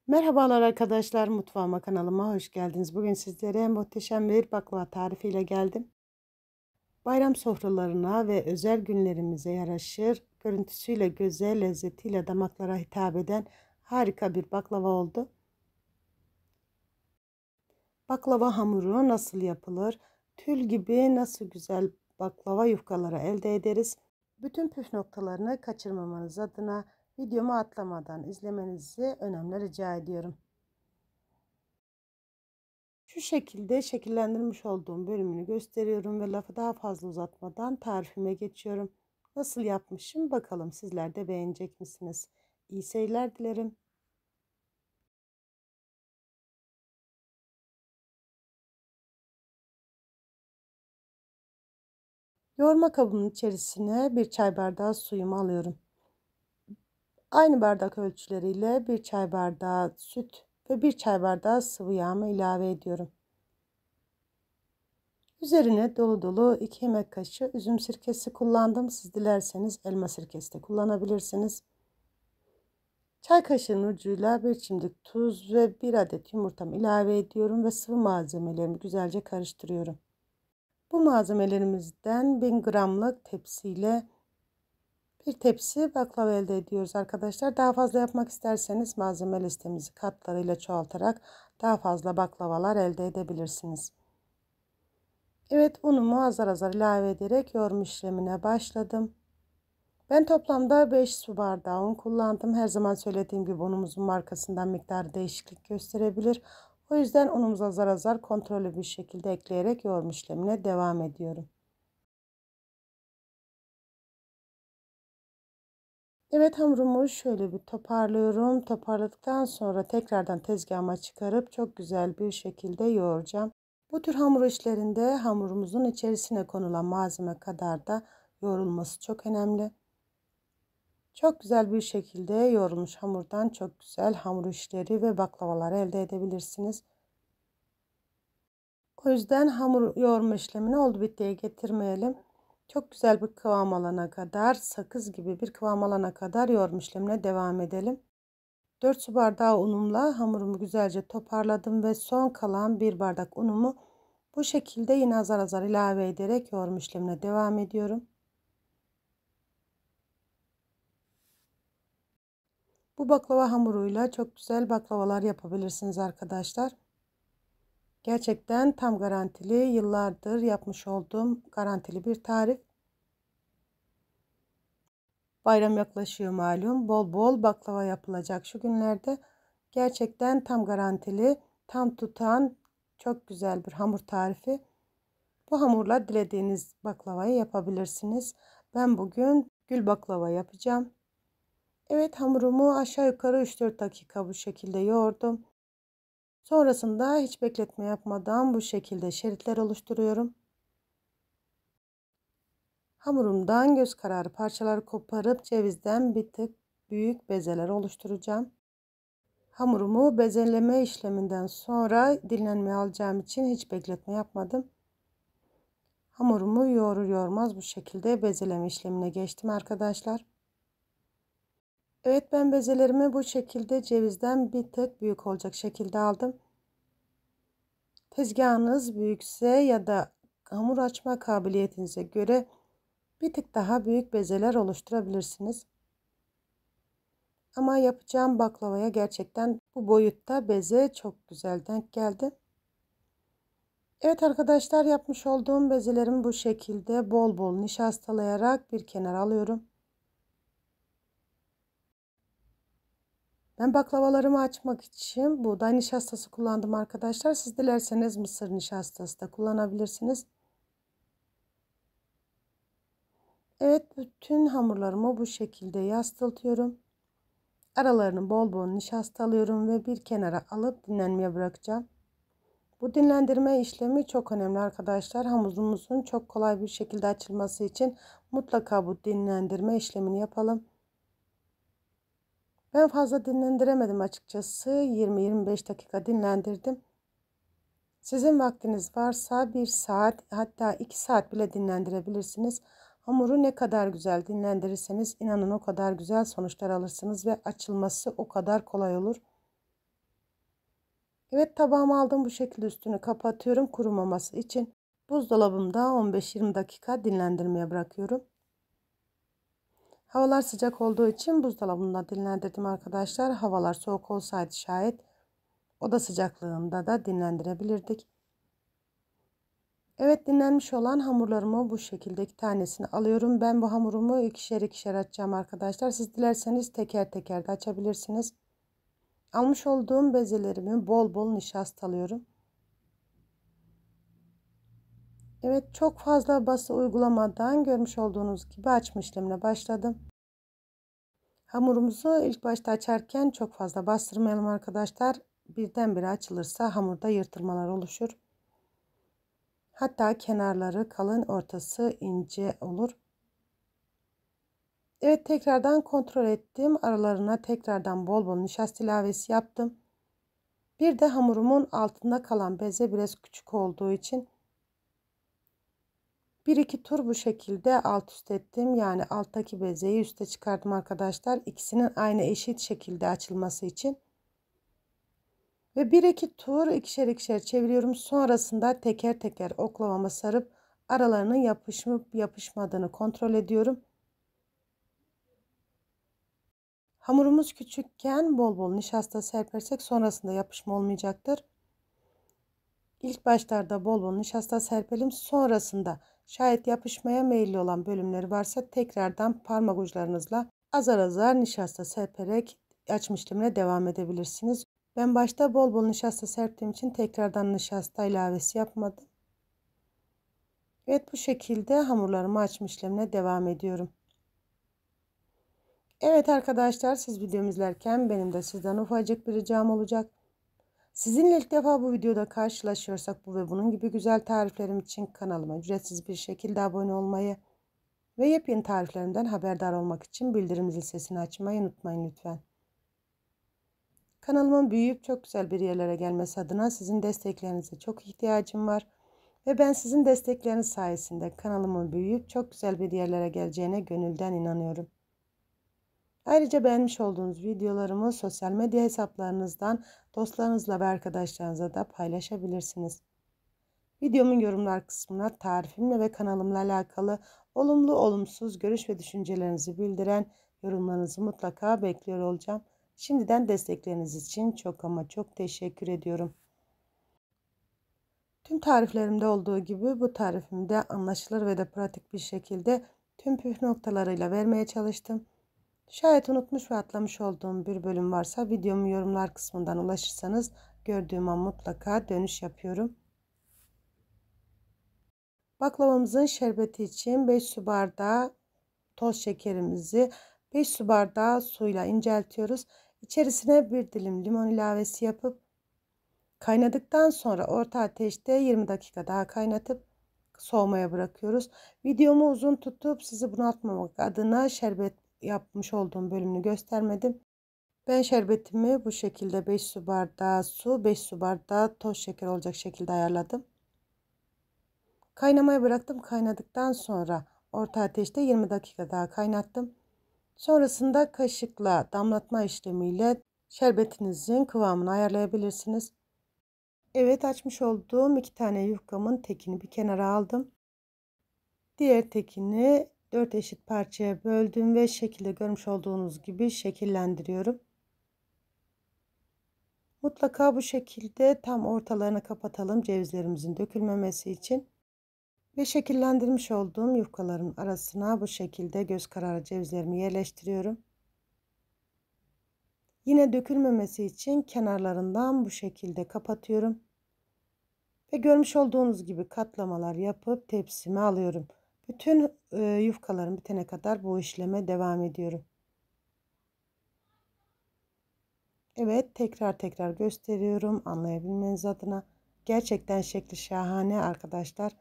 Merhabalar arkadaşlar, mutfağıma kanalıma hoş geldiniz. Bugün sizlere muhteşem bir baklava tarifiyle geldim. Bayram sofralarına ve özel günlerimize yaraşır, görüntüsüyle, göze, lezzetiyle damaklara hitap eden harika bir baklava oldu. Baklava hamuru nasıl yapılır? Tül gibi nasıl güzel baklava yufkaları elde ederiz? Bütün püf noktalarını kaçırmamanız adına videomu atlamadan izlemenizi önemli rica ediyorum. Şu şekilde şekillendirmiş olduğum bölümünü gösteriyorum ve lafı daha fazla uzatmadan tarifime geçiyorum. Nasıl yapmışım bakalım, sizler de beğenecek misiniz? İyi seyirler dilerim. Yoğurma kabımın içerisine bir çay bardağı suyumu alıyorum. Aynı bardak ölçüleriyle bir çay bardağı süt ve bir çay bardağı sıvı yağımı ilave ediyorum. Üzerine dolu dolu 2 yemek kaşığı üzüm sirkesi kullandım. Siz dilerseniz elma sirkesi de kullanabilirsiniz. Çay kaşığının ucuyla bir çimdik tuz ve bir adet yumurtamı ilave ediyorum ve sıvı malzemelerimi güzelce karıştırıyorum. Bu malzemelerimizden 1000 gramlık tepsiyle bir tepsi baklava elde ediyoruz arkadaşlar. Daha fazla yapmak isterseniz malzeme listemizi katlarıyla çoğaltarak daha fazla baklavalar elde edebilirsiniz. Evet, unumu azar azar ilave ederek yoğurma işlemine başladım. Ben toplamda 5 su bardağı un kullandım. Her zaman söylediğim gibi unumuzun markasından miktarı değişiklik gösterebilir. O yüzden unumuzu azar azar kontrollü bir şekilde ekleyerek yoğurma işlemine devam ediyorum. Evet, hamurumu şöyle bir toparlıyorum. Toparladıktan sonra tekrardan tezgahıma çıkarıp çok güzel bir şekilde yoğuracağım. Bu tür hamur işlerinde hamurumuzun içerisine konulan malzeme kadar da yoğrulması çok önemli. Çok güzel bir şekilde yoğrulmuş hamurdan çok güzel hamur işleri ve baklavalar elde edebilirsiniz. O yüzden hamur yoğurma işlemini oldu bittiye getirmeyelim. Çok güzel bir kıvam alana kadar, sakız gibi bir kıvam alana kadar yoğurma işlemine devam edelim. 4 su bardağı unumla hamurumu güzelce toparladım ve son kalan 1 bardak unumu bu şekilde yine azar azar ilave ederek yoğurma işlemine devam ediyorum. Bu baklava hamuruyla çok güzel baklavalar yapabilirsiniz arkadaşlar. Gerçekten tam garantili, yıllardır yapmış olduğum garantili bir tarif. Bayram yaklaşıyor malum. Bol bol baklava yapılacak şu günlerde. Gerçekten tam garantili, tam tutan çok güzel bir hamur tarifi. Bu hamurla dilediğiniz baklavayı yapabilirsiniz. Ben bugün gül baklava yapacağım. Evet, hamurumu aşağı yukarı 3-4 dakika bu şekilde yoğurdum. Sonrasında hiç bekletme yapmadan bu şekilde şeritler oluşturuyorum. Hamurumdan göz kararı parçalar koparıp cevizden bir tık büyük bezeler oluşturacağım. Hamurumu bezeleme işleminden sonra dinlenmeye alacağım için hiç bekletme yapmadım. Hamurumu yoğurur yoğurmaz bu şekilde bezeleme işlemine geçtim arkadaşlar. Evet, ben bezelerimi bu şekilde cevizden bir tık büyük olacak şekilde aldım. Tezgahınız büyükse ya da hamur açma kabiliyetinize göre bir tık daha büyük bezeler oluşturabilirsiniz. Ama yapacağım baklavaya gerçekten bu boyutta beze çok güzel denk geldi. Evet arkadaşlar, yapmış olduğum bezelerimi bu şekilde bol bol nişastalayarak bir kenara alıyorum. Ben baklavalarımı açmak için buğday nişastası kullandım arkadaşlar. Siz dilerseniz mısır nişastası da kullanabilirsiniz. Evet, bütün hamurlarımı bu şekilde yastılatıyorum. Aralarını bol bol nişastalıyorum ve bir kenara alıp dinlenmeye bırakacağım. Bu dinlendirme işlemi çok önemli arkadaşlar. Hamurumuzun çok kolay bir şekilde açılması için mutlaka bu dinlendirme işlemini yapalım. Ben fazla dinlendiremedim açıkçası. 20-25 dakika dinlendirdim. Sizin vaktiniz varsa 1 saat, hatta 2 saat bile dinlendirebilirsiniz. Hamuru ne kadar güzel dinlendirirseniz inanın o kadar güzel sonuçlar alırsınız ve açılması o kadar kolay olur. Evet, tabağımı aldım, bu şekilde üstünü kapatıyorum kurumaması için. Buzdolabımda 15-20 dakika dinlendirmeye bırakıyorum. Havalar sıcak olduğu için buzdolabında dinlendirdim arkadaşlar. Havalar soğuk olsaydı şayet oda sıcaklığında da dinlendirebilirdik. Evet, dinlenmiş olan hamurlarımı bu şekilde 2 tanesini alıyorum. Ben bu hamurumu ikişer ikişer açacağım arkadaşlar. Siz dilerseniz teker teker de açabilirsiniz. Almış olduğum bezelerimi bol bol nişastalıyorum. Evet, çok fazla bası uygulamadan görmüş olduğunuz gibi açma işlemine başladım. Hamurumuzu ilk başta açarken çok fazla bastırmayalım arkadaşlar. Birdenbire açılırsa hamurda yırtılmalar oluşur. Hatta kenarları kalın, ortası ince olur. Evet, tekrardan kontrol ettim. Aralarına tekrardan bol bol nişasta ilavesi yaptım. Bir de hamurumun altında kalan beze biraz küçük olduğu için 1-2 tur bu şekilde alt üst ettim. Yani alttaki bezeyi üste çıkardım arkadaşlar. İkisinin aynı eşit şekilde açılması için. Ve 1-2 tur ikişer ikişer çeviriyorum. Sonrasında teker teker oklavama sarıp aralarının yapışıp yapışmadığını kontrol ediyorum. Hamurumuz küçükken bol bol nişasta serpersek sonrasında yapışma olmayacaktır. İlk başlarda bol bol nişasta serpelim. Sonrasında şayet yapışmaya meyilli olan bölümleri varsa tekrardan parmak uçlarınızla azar azar nişasta serperek açma işlemine devam edebilirsiniz. Ben başta bol bol nişasta serptiğim için tekrardan nişasta ilavesi yapmadım. Evet, bu şekilde hamurlarımı açma işlemine devam ediyorum. Evet arkadaşlar, siz videomu izlerken benim de sizden ufacık bir ricam olacak. Sizinle ilk defa bu videoda karşılaşıyorsak bu ve bunun gibi güzel tariflerim için kanalıma ücretsiz bir şekilde abone olmayı ve yepyeni tariflerimden haberdar olmak için bildirim zil sesini açmayı unutmayın lütfen. Kanalımın büyüyüp çok güzel bir yerlere gelmesi adına sizin desteklerinize çok ihtiyacım var. Ve ben sizin destekleriniz sayesinde kanalımın büyüyüp çok güzel bir yerlere geleceğine gönülden inanıyorum. Ayrıca beğenmiş olduğunuz videolarımı sosyal medya hesaplarınızdan dostlarınızla ve arkadaşlarınızla da paylaşabilirsiniz. Videomun yorumlar kısmına tarifimle ve kanalımla alakalı olumlu olumsuz görüş ve düşüncelerinizi bildiren yorumlarınızı mutlaka bekliyor olacağım. Şimdiden destekleriniz için çok ama çok teşekkür ediyorum. Tüm tariflerimde olduğu gibi bu tarifimi de anlaşılır ve de pratik bir şekilde tüm püf noktalarıyla vermeye çalıştım. Şayet unutmuş ve atlamış olduğum bir bölüm varsa videomu yorumlar kısmından ulaşırsanız gördüğüm an mutlaka dönüş yapıyorum. Baklavamızın şerbeti için 5 su bardağı toz şekerimizi 5 su bardağı suyla inceltiyoruz. İçerisine bir dilim limon ilavesi yapıp kaynadıktan sonra orta ateşte 20 dakika daha kaynatıp soğumaya bırakıyoruz. Videomu uzun tutup sizi bunaltmamak adına şerbet yapmış olduğum bölümünü göstermedim. Ben şerbetimi bu şekilde 5 su bardağı su, 5 su bardağı toz şeker olacak şekilde ayarladım. Kaynamaya bıraktım. Kaynadıktan sonra orta ateşte 20 dakika daha kaynattım. Sonrasında kaşıkla damlatma işlemiyle şerbetinizin kıvamını ayarlayabilirsiniz. Evet, açmış olduğum 2 tane yufkamın tekini bir kenara aldım. Diğer tekini 4 eşit parçaya böldüm ve şekilde görmüş olduğunuz gibi şekillendiriyorum. Mutlaka bu şekilde tam ortalarını kapatalım cevizlerimizin dökülmemesi için. Ve şekillendirmiş olduğum yufkaların arasına bu şekilde göz kararı cevizlerimi yerleştiriyorum. Yine dökülmemesi için kenarlarından bu şekilde kapatıyorum. Ve görmüş olduğunuz gibi katlamalar yapıp tepsime alıyorum. Bütün yufkalarım bitene kadar bu işleme devam ediyorum. Evet, tekrar tekrar gösteriyorum anlayabilmeniz adına. Gerçekten şekli şahane arkadaşlar.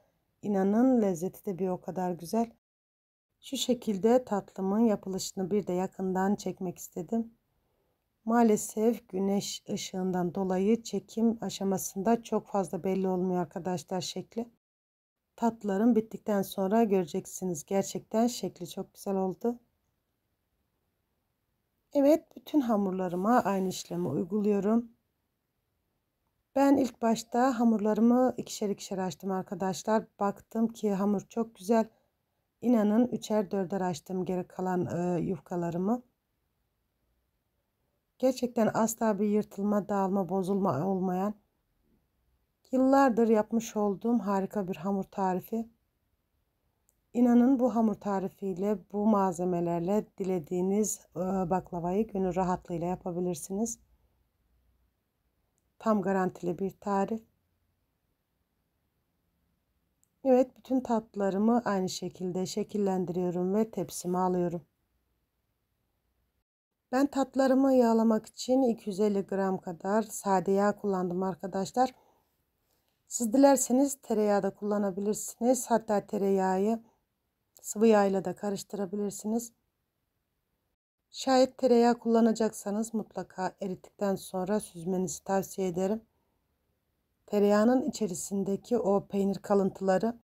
İnanın lezzeti de bir o kadar güzel. Şu şekilde tatlımın yapılışını bir de yakından çekmek istedim. Maalesef güneş ışığından dolayı çekim aşamasında çok fazla belli olmuyor arkadaşlar şekli. Tatlılarım bittikten sonra göreceksiniz. Gerçekten şekli çok güzel oldu. Evet, bütün hamurlarıma aynı işlemi uyguluyorum. Ben ilk başta hamurlarımı ikişer ikişer açtım arkadaşlar. Baktım ki hamur çok güzel. İnanın üçer dörder açtım geri kalan yufkalarımı. Gerçekten asla bir yırtılma, dağılma, bozulma olmayan, yıllardır yapmış olduğum harika bir hamur tarifi. İnanın bu hamur tarifiyle, bu malzemelerle dilediğiniz baklavayı gönül rahatlığıyla yapabilirsiniz. Tam garantili bir tarif. Evet, bütün tatlılarımı aynı şekilde şekillendiriyorum ve tepsime alıyorum. Ben tatlarımı yağlamak için 250 gram kadar sade yağ kullandım arkadaşlar. Siz dilerseniz tereyağı da kullanabilirsiniz. Hatta tereyağı sıvı yağ ile de karıştırabilirsiniz. Şayet tereyağı kullanacaksanız mutlaka erittikten sonra süzmenizi tavsiye ederim. Tereyağının içerisindeki o peynir kalıntıları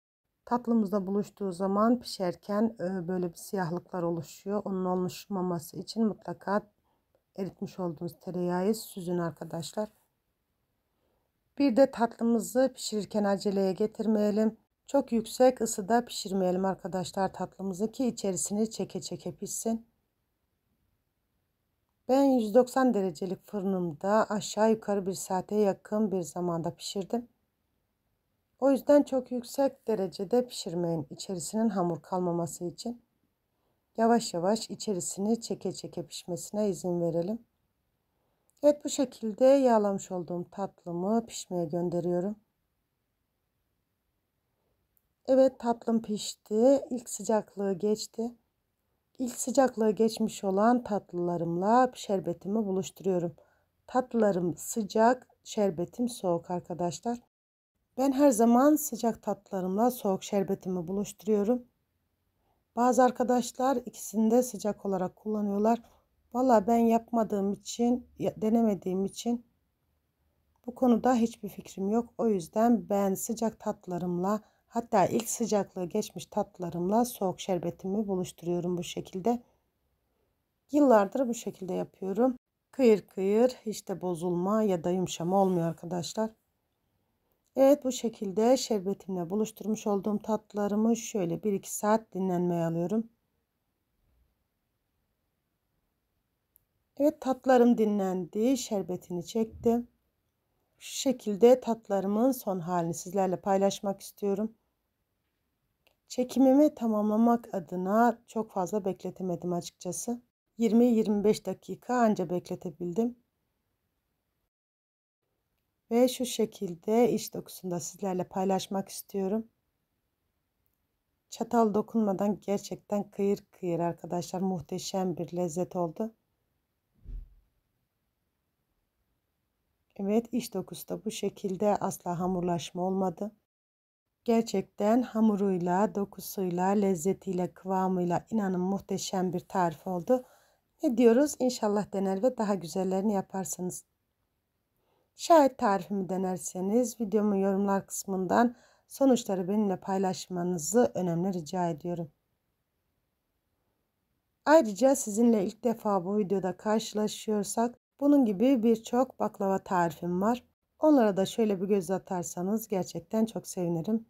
tatlımızda buluştuğu zaman pişerken böyle bir siyahlıklar oluşuyor. Onun oluşmaması için mutlaka eritmiş olduğunuz tereyağı süzün arkadaşlar. Bir de tatlımızı pişirirken aceleye getirmeyelim. Çok yüksek ısıda pişirmeyelim arkadaşlar tatlımızı ki içerisini çeke çeke pişsin. Ben 190 derecelik fırınımda aşağı yukarı 1 saate yakın bir zamanda pişirdim. O yüzden çok yüksek derecede pişirmeyin, içerisinin hamur kalmaması için. Yavaş yavaş içerisini çeke çeke pişmesine izin verelim. Evet, bu şekilde yağlamış olduğum tatlımı pişmeye gönderiyorum. Evet, tatlım pişti. İlk sıcaklığı geçti. İlk sıcaklığı geçmiş olan tatlılarımla şerbetimi buluşturuyorum. Tatlılarım sıcak, şerbetim soğuk arkadaşlar. Ben her zaman sıcak tatlılarımla soğuk şerbetimi buluşturuyorum. Bazı arkadaşlar ikisini de sıcak olarak kullanıyorlar. Valla ben yapmadığım için, denemediğim için bu konuda hiçbir fikrim yok. O yüzden ben sıcak tatlılarımla, hatta ilk sıcaklığı geçmiş tatlılarımla soğuk şerbetimi buluşturuyorum bu şekilde. Yıllardır bu şekilde yapıyorum. Kıyır kıyır, hiç de bozulma ya da yumuşama olmuyor arkadaşlar. Evet, bu şekilde şerbetimle buluşturmuş olduğum tatlılarımı şöyle 1-2 saat dinlenmeye alıyorum. Evet, tatlarım dinlendi, şerbetini çektim. Şu şekilde tatlarımın son halini sizlerle paylaşmak istiyorum. Çekimimi tamamlamak adına çok fazla bekletemedim açıkçası. 20-25 dakika anca bekletebildim. Ve şu şekilde iç dokusunu da sizlerle paylaşmak istiyorum. Çatal dokunmadan gerçekten kıyır kıyır arkadaşlar, muhteşem bir lezzet oldu. Evet, iç dokusu da bu şekilde, asla hamurlaşma olmadı. Gerçekten hamuruyla, dokusuyla, lezzetiyle, kıvamıyla inanın muhteşem bir tarif oldu. Ne diyoruz? İnşallah dener ve daha güzellerini yaparsınız. Şayet tarifimi denerseniz videomun yorumlar kısmından sonuçları benimle paylaşmanızı önemli rica ediyorum. Ayrıca sizinle ilk defa bu videoda karşılaşıyorsak bunun gibi birçok baklava tarifim var. Onlara da şöyle bir göz atarsanız gerçekten çok sevinirim.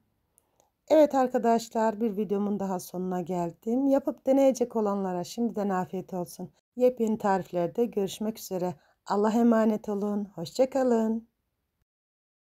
Evet arkadaşlar, bir videomun daha sonuna geldim. Yapıp deneyecek olanlara şimdiden afiyet olsun. Yepyeni tariflerde görüşmek üzere. Allah'a emanet olun. Hoşça kalın.